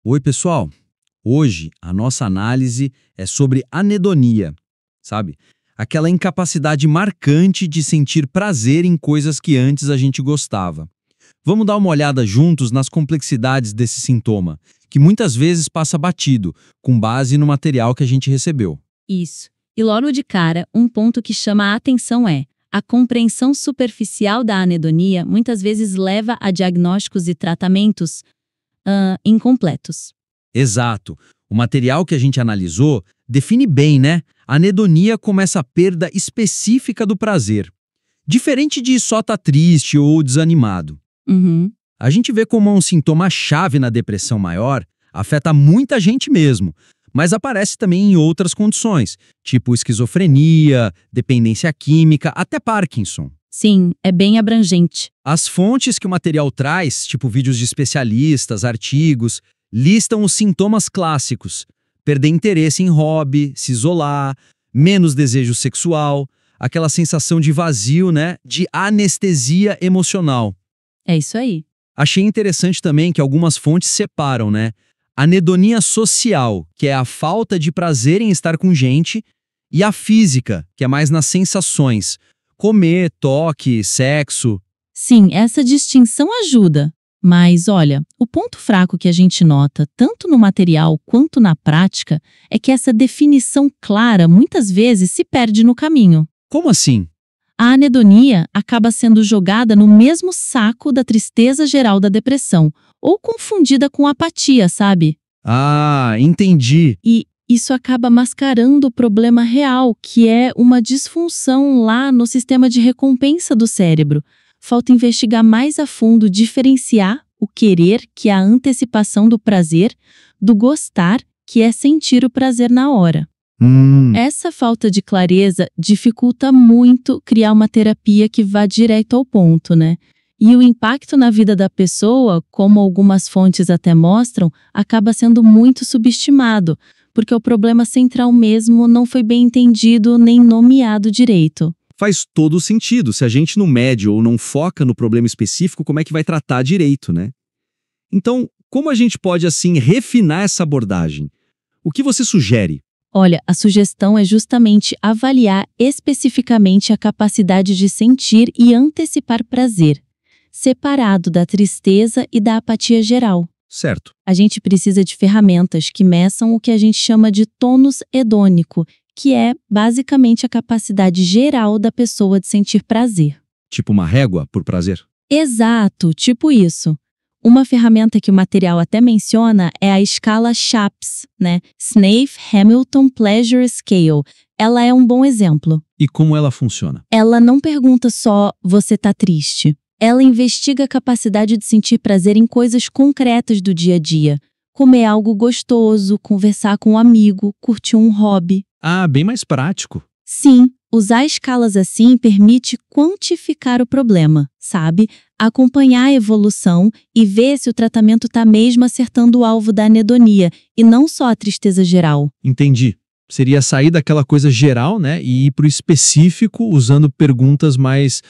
Oi, pessoal! Hoje a nossa análise é sobre anedonia, sabe? Aquela incapacidade marcante de sentir prazer em coisas que antes a gente gostava. Vamos dar uma olhada juntos nas complexidades desse sintoma, que muitas vezes passa batido, com base no material que a gente recebeu. Isso. E logo de cara, um ponto que chama a atenção é: a compreensão superficial da anedonia muitas vezes leva a diagnósticos e tratamentos incompletos. Exato. O material que a gente analisou define bem, né? A anedonia como essa perda específica do prazer. Diferente de só estar triste ou desanimado. Uhum. A gente vê como um sintoma-chave na depressão maior, afeta muita gente mesmo, mas aparece também em outras condições, tipo esquizofrenia, dependência química, até Parkinson. Sim, é bem abrangente. As fontes que o material traz, tipo vídeos de especialistas, artigos, listam os sintomas clássicos: perder interesse em hobby, se isolar, menos desejo sexual, aquela sensação de vazio, né, de anestesia emocional. É isso aí. Achei interessante também que algumas fontes separam, né? Anedonia social, que é a falta de prazer em estar com gente, e a física, que é mais nas sensações: comer, toque, sexo. Sim, essa distinção ajuda. Mas, olha, o ponto fraco que a gente nota, tanto no material quanto na prática, é que essa definição clara muitas vezes se perde no caminho. Como assim? A anedonia acaba sendo jogada no mesmo saco da tristeza geral da depressão, ou confundida com apatia, sabe? Ah, entendi. E isso acaba mascarando o problema real, que é uma disfunção lá no sistema de recompensa do cérebro. Falta investigar mais a fundo, diferenciar o querer, que é a antecipação do prazer, do gostar, que é sentir o prazer na hora. Essa falta de clareza dificulta muito criar uma terapia que vá direto ao ponto, né? E o impacto na vida da pessoa, como algumas fontes até mostram, acaba sendo muito subestimado, porque o problema central mesmo não foi bem entendido nem nomeado direito. Faz todo sentido. Se a gente não mede ou não foca no problema específico, como é que vai tratar direito, né? Então, como a gente pode, assim, refinar essa abordagem? O que você sugere? Olha, a sugestão é justamente avaliar especificamente a capacidade de sentir e antecipar prazer, separado da tristeza e da apatia geral. Certo. A gente precisa de ferramentas que meçam o que a gente chama de tônus hedônico, que é basicamente a capacidade geral da pessoa de sentir prazer. Tipo uma régua por prazer? Exato, tipo isso. Uma ferramenta que o material até menciona é a escala SHAPS, né? Snaith-Hamilton Pleasure Scale. Ela é um bom exemplo. E como ela funciona? Ela não pergunta só "você tá triste?". Ela investiga a capacidade de sentir prazer em coisas concretas do dia a dia. Comer algo gostoso, conversar com um amigo, curtir um hobby. Ah, bem mais prático. Sim, usar escalas assim permite quantificar o problema, sabe? Acompanhar a evolução e ver se o tratamento está mesmo acertando o alvo da anedonia e não só a tristeza geral. Entendi. Seria sair daquela coisa geral, né, e ir para o específico, usando perguntas mais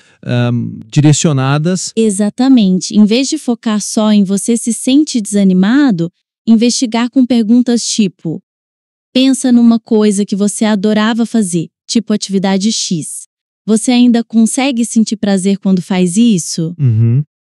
direcionadas. Exatamente. Em vez de focar só em você se sente desanimado, investigar com perguntas tipo: pensa numa coisa que você adorava fazer, tipo atividade X. Você ainda consegue sentir prazer quando faz isso?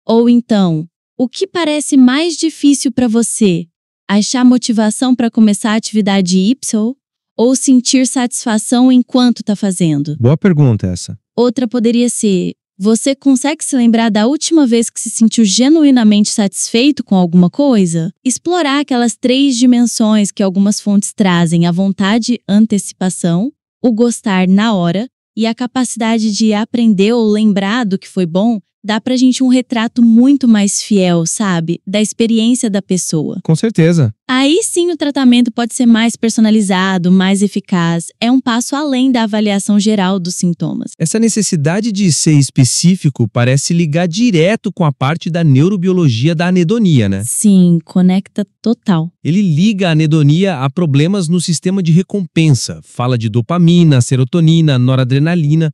Ou então, o que parece mais difícil para você? Achar motivação para começar a atividade Y? Ou sentir satisfação enquanto está fazendo? Boa pergunta essa. Outra poderia ser: você consegue se lembrar da última vez que se sentiu genuinamente satisfeito com alguma coisa? Explorar aquelas 3 dimensões que algumas fontes trazem: a vontade, antecipação, o gostar na hora e a capacidade de aprender ou lembrar do que foi bom, dá pra gente um retrato muito mais fiel, sabe? Da experiência da pessoa. Com certeza. Aí sim o tratamento pode ser mais personalizado, mais eficaz. É um passo além da avaliação geral dos sintomas. Essa necessidade de ser específico parece ligar direto com a parte da neurobiologia da anedonia, né? Sim, conecta total. Ele liga a anedonia a problemas no sistema de recompensa. Fala de dopamina, serotonina, noradrenalina.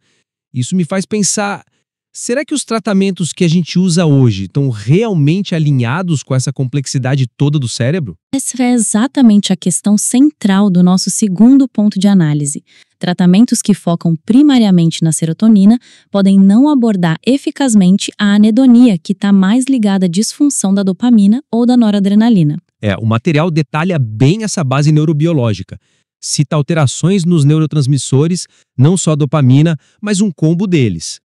Isso me faz pensar: Será que os tratamentos que a gente usa hoje estão realmente alinhados com essa complexidade toda do cérebro? Essa é exatamente a questão central do nosso segundo ponto de análise. Tratamentos que focam primariamente na serotonina podem não abordar eficazmente a anedonia, que está mais ligada à disfunção da dopamina ou da noradrenalina. O material detalha bem essa base neurobiológica. Cita alterações nos neurotransmissores, não só a dopamina, mas um combo deles.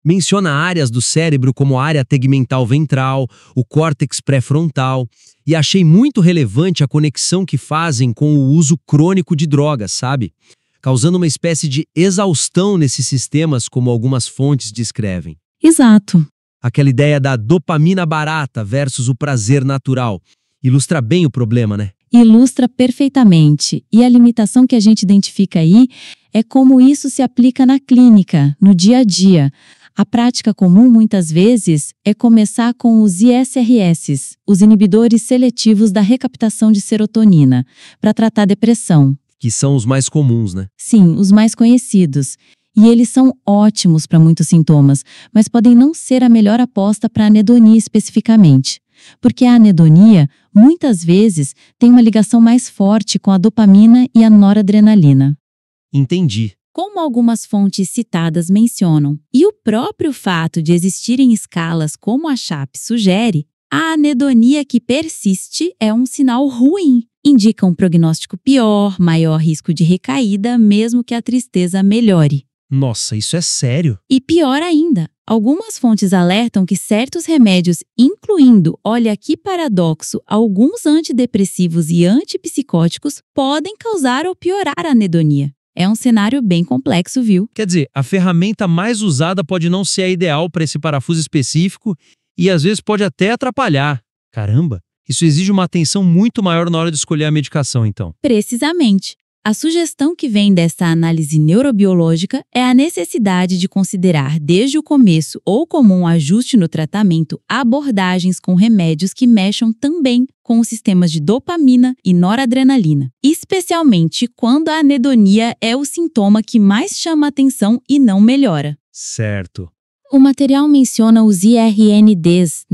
Menciona áreas do cérebro como a área tegmental ventral, o córtex pré-frontal, e achei muito relevante a conexão que fazem com o uso crônico de drogas, sabe? Causando uma espécie de exaustão nesses sistemas, como algumas fontes descrevem. Exato. Aquela ideia da dopamina barata versus o prazer natural. Ilustra bem o problema, né? Ilustra perfeitamente. E a limitação que a gente identifica aí é como isso se aplica na clínica, no dia a dia. A prática comum, muitas vezes, é começar com os ISRS, os inibidores seletivos da recaptação de serotonina, para tratar depressão. Que são os mais comuns, né? Sim, os mais conhecidos. E eles são ótimos para muitos sintomas, mas podem não ser a melhor aposta para a anedonia especificamente. Porque a anedonia, muitas vezes, tem uma ligação mais forte com a dopamina e a noradrenalina. Entendi. Como algumas fontes citadas mencionam, e o próprio fato de existirem escalas como a CHAP sugere, a anedonia que persiste é um sinal ruim. Indica um prognóstico pior, maior risco de recaída, mesmo que a tristeza melhore. Nossa, isso é sério? E pior ainda, algumas fontes alertam que certos remédios, incluindo, olha que paradoxo, alguns antidepressivos e antipsicóticos, podem causar ou piorar a anedonia. É um cenário bem complexo, viu? Quer dizer, a ferramenta mais usada pode não ser a ideal para esse parafuso específico e às vezes pode até atrapalhar. Caramba, isso exige uma atenção muito maior na hora de escolher a medicação, então. Precisamente. A sugestão que vem dessa análise neurobiológica é a necessidade de considerar desde o começo ou como um ajuste no tratamento abordagens com remédios que mexam também com os sistemas de dopamina e noradrenalina, especialmente quando a anedonia é o sintoma que mais chama atenção e não melhora. Certo. O material menciona os IRNDs,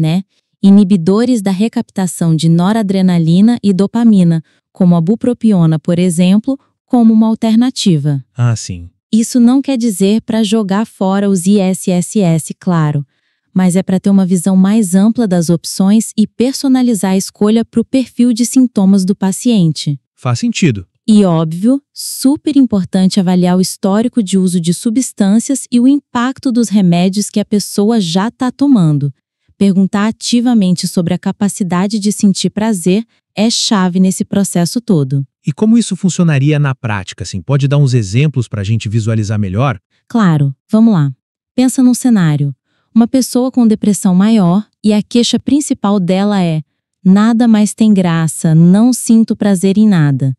inibidores da recaptação de noradrenalina e dopamina, como a bupropiona, por exemplo, como uma alternativa. Ah, sim. Isso não quer dizer para jogar fora os ISSS, claro, mas é para ter uma visão mais ampla das opções e personalizar a escolha para o perfil de sintomas do paciente. Faz sentido. E, óbvio, super importante avaliar o histórico de uso de substâncias e o impacto dos remédios que a pessoa já está tomando. Perguntar ativamente sobre a capacidade de sentir prazer é chave nesse processo todo. E como isso funcionaria na prática? Pode dar uns exemplos para a gente visualizar melhor? Claro, vamos lá. Pensa num cenário. Uma pessoa com depressão maior e a queixa principal dela é: nada mais tem graça, não sinto prazer em nada.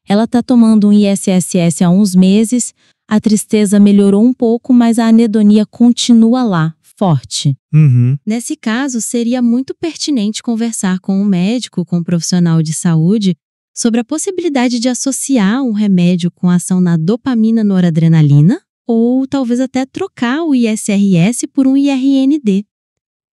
Ela está tomando um ISSS há uns meses, a tristeza melhorou um pouco, mas a anedonia continua lá, forte. Nesse caso, seria muito pertinente conversar com um médico, com um profissional de saúde, sobre a possibilidade de associar um remédio com ação na dopamina noradrenalina, ou talvez até trocar o ISRS por um IRND.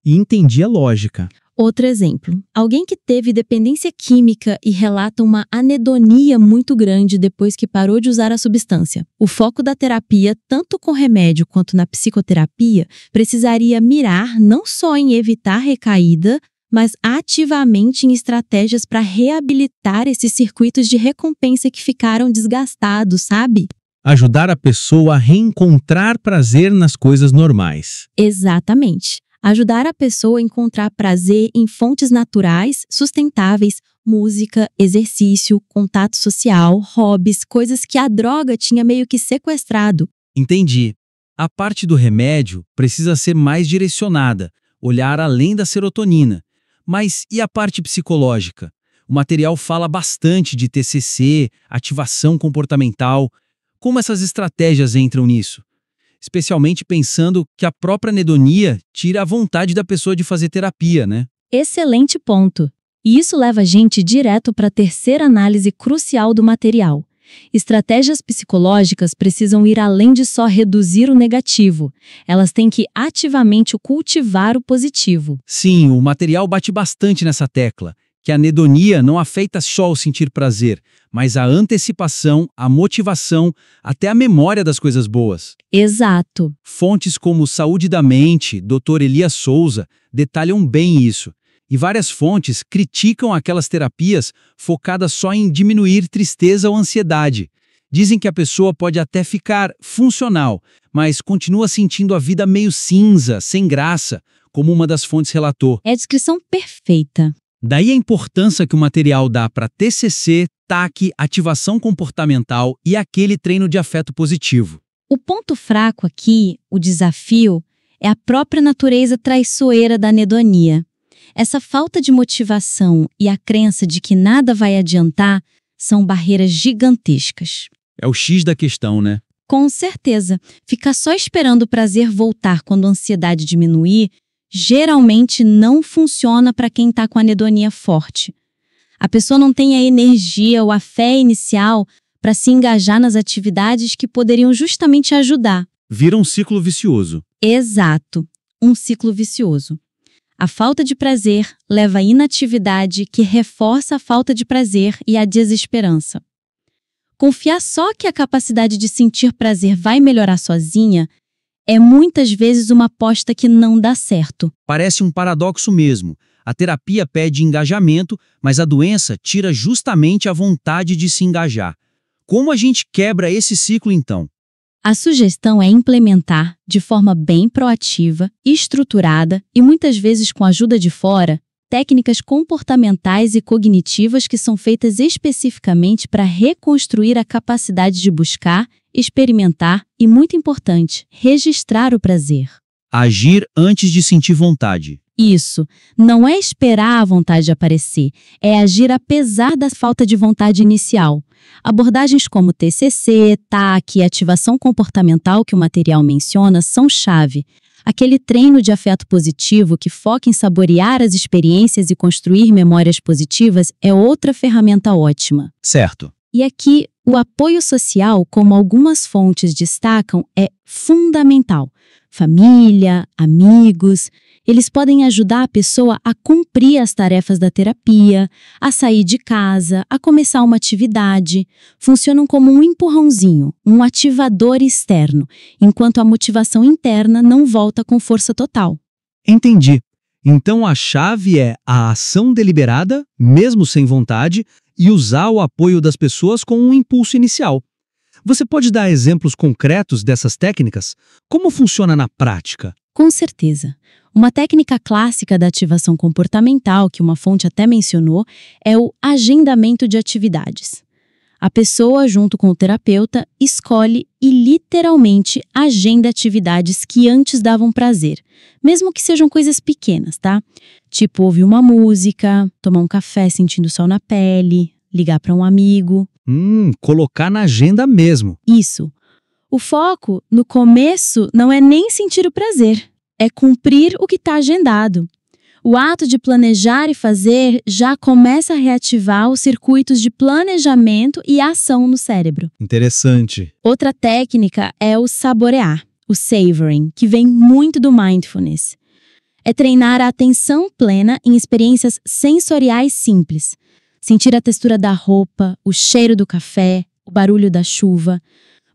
E entendi a lógica. Outro exemplo, alguém que teve dependência química e relata uma anedonia muito grande depois que parou de usar a substância. O foco da terapia, tanto com remédio quanto na psicoterapia, precisaria mirar não só em evitar recaída, mas ativamente em estratégias para reabilitar esses circuitos de recompensa que ficaram desgastados, sabe? Ajudar a pessoa a reencontrar prazer nas coisas normais. Exatamente. Ajudar a pessoa a encontrar prazer em fontes naturais, sustentáveis, música, exercício, contato social, hobbies, coisas que a droga tinha meio que sequestrado. Entendi. A parte do remédio precisa ser mais direcionada, olhar além da serotonina. Mas e a parte psicológica? O material fala bastante de TCC, ativação comportamental. Como essas estratégias entram nisso? Especialmente pensando que a própria anedonia tira a vontade da pessoa de fazer terapia, né? Excelente ponto. E isso leva a gente direto para a terceira análise crucial do material, Estratégias psicológicas precisam ir além de só reduzir o negativo. Elas têm que ativamente cultivar o positivo. Sim, o material bate bastante nessa tecla, que a anedonia não afeta só o sentir prazer, mas a antecipação, a motivação, até a memória das coisas boas. Exato. Fontes como Saúde da Mente, Dr. Elias Souza, detalham bem isso. E várias fontes criticam aquelas terapias focadas só em diminuir tristeza ou ansiedade. Dizem que a pessoa pode até ficar funcional, mas continua sentindo a vida meio cinza, sem graça, como uma das fontes relatou. É a descrição perfeita. Daí a importância que o material dá para TCC, TAC, ativação comportamental e aquele treino de afeto positivo. O ponto fraco aqui, o desafio, é a própria natureza traiçoeira da anedonia. Essa falta de motivação e a crença de que nada vai adiantar são barreiras gigantescas. É o X da questão, né? Com certeza, ficar só esperando o prazer voltar quando a ansiedade diminuir geralmente não funciona para quem está com a anedonia forte. A pessoa não tem a energia ou a fé inicial para se engajar nas atividades que poderiam justamente ajudar. Vira um ciclo vicioso. Exato, um ciclo vicioso. A falta de prazer leva à inatividade, que reforça a falta de prazer e a desesperança. Confiar só que a capacidade de sentir prazer vai melhorar sozinha é muitas vezes uma aposta que não dá certo. Parece um paradoxo mesmo. A terapia pede engajamento, mas a doença tira justamente a vontade de se engajar. Como a gente quebra esse ciclo então? A sugestão é implementar, de forma bem proativa, estruturada e muitas vezes com a ajuda de fora, técnicas comportamentais e cognitivas que são feitas especificamente para reconstruir a capacidade de buscar, experimentar e, muito importante, registrar o prazer. Agir antes de sentir vontade. Isso. Não é esperar a vontade aparecer, é agir apesar da falta de vontade inicial. Abordagens como TCC, TAC e ativação comportamental que o material menciona são chave. Aquele treino de afeto positivo que foca em saborear as experiências e construir memórias positivas é outra ferramenta ótima. Certo. E aqui, o apoio social, como algumas fontes destacam, é fundamental. Família, amigos, eles podem ajudar a pessoa a cumprir as tarefas da terapia, a sair de casa, a começar uma atividade. Funcionam como um empurrãozinho, um ativador externo, enquanto a motivação interna não volta com força total. Entendi. Então a chave é a ação deliberada, mesmo sem vontade, e usar o apoio das pessoas com um impulso inicial. Você pode dar exemplos concretos dessas técnicas? Como funciona na prática? Com certeza. Uma técnica clássica da ativação comportamental, que uma fonte até mencionou, é o agendamento de atividades. A pessoa, junto com o terapeuta, escolhe e literalmente agenda atividades que antes davam prazer, mesmo que sejam coisas pequenas, tá? Tipo ouvir uma música, tomar um café sentindo o sol na pele, ligar para um amigo. Colocar na agenda mesmo. Isso. O foco, no começo, não é nem sentir o prazer, é cumprir o que está agendado. O ato de planejar e fazer já começa a reativar os circuitos de planejamento e ação no cérebro. Interessante. Outra técnica é o saborear, o savoring, que vem muito do mindfulness. É treinar a atenção plena em experiências sensoriais simples. Sentir a textura da roupa, o cheiro do café, o barulho da chuva,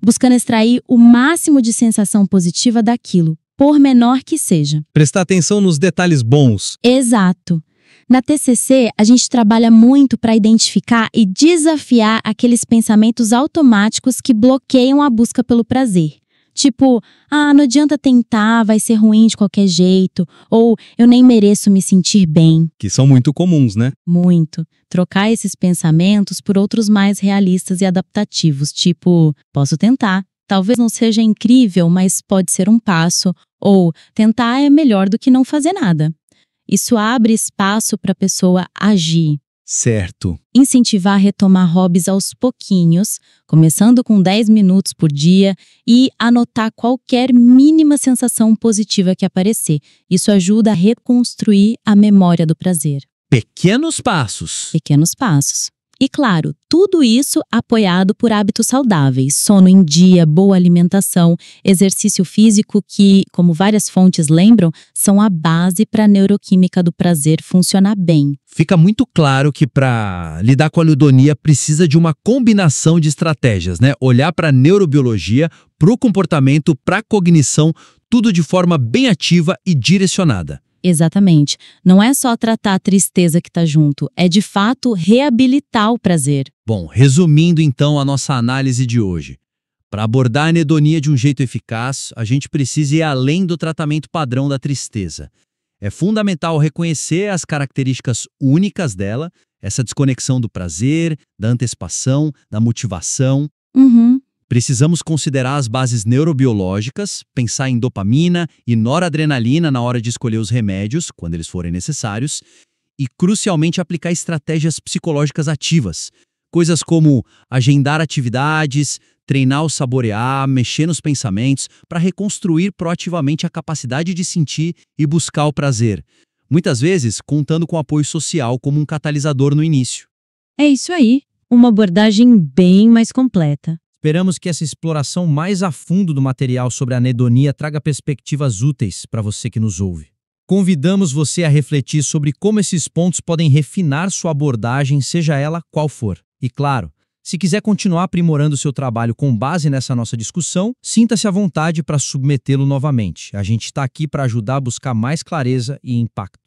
buscando extrair o máximo de sensação positiva daquilo, por menor que seja. Prestar atenção nos detalhes bons. Exato. Na TCC, a gente trabalha muito para identificar e desafiar aqueles pensamentos automáticos que bloqueiam a busca pelo prazer. Tipo, não adianta tentar, vai ser ruim de qualquer jeito, ou eu nem mereço me sentir bem. Que são muito comuns, né? Muito. Trocar esses pensamentos por outros mais realistas e adaptativos, tipo, posso tentar. Talvez não seja incrível, mas pode ser um passo. Ou, tentar é melhor do que não fazer nada. Isso abre espaço para a pessoa agir. Certo. Incentivar a retomar hobbies aos pouquinhos, começando com 10 minutos por dia e anotar qualquer mínima sensação positiva que aparecer. Isso ajuda a reconstruir a memória do prazer. Pequenos passos. Pequenos passos. E claro, tudo isso apoiado por hábitos saudáveis, sono em dia, boa alimentação, exercício físico que, como várias fontes lembram, são a base para a neuroquímica do prazer funcionar bem. Fica muito claro que para lidar com a anedonia precisa de uma combinação de estratégias, né? Olhar para a neurobiologia, para o comportamento, para a cognição, tudo de forma bem ativa e direcionada. Exatamente. Não é só tratar a tristeza que está junto, é de fato reabilitar o prazer. Bom, resumindo então a nossa análise de hoje. Para abordar a anedonia de um jeito eficaz, a gente precisa ir além do tratamento padrão da tristeza. É fundamental reconhecer as características únicas dela, essa desconexão do prazer, da antecipação, da motivação. Precisamos considerar as bases neurobiológicas, pensar em dopamina e noradrenalina na hora de escolher os remédios, quando eles forem necessários, e, crucialmente, aplicar estratégias psicológicas ativas, coisas como agendar atividades, treinar o saborear, mexer nos pensamentos, para reconstruir proativamente a capacidade de sentir e buscar o prazer, muitas vezes contando com apoio social como um catalisador no início. É isso aí, uma abordagem bem mais completa. Esperamos que essa exploração mais a fundo do material sobre a anedonia traga perspectivas úteis para você que nos ouve. Convidamos você a refletir sobre como esses pontos podem refinar sua abordagem, seja ela qual for. E claro, se quiser continuar aprimorando seu trabalho com base nessa nossa discussão, sinta-se à vontade para submetê-lo novamente. A gente está aqui para ajudar a buscar mais clareza e impacto.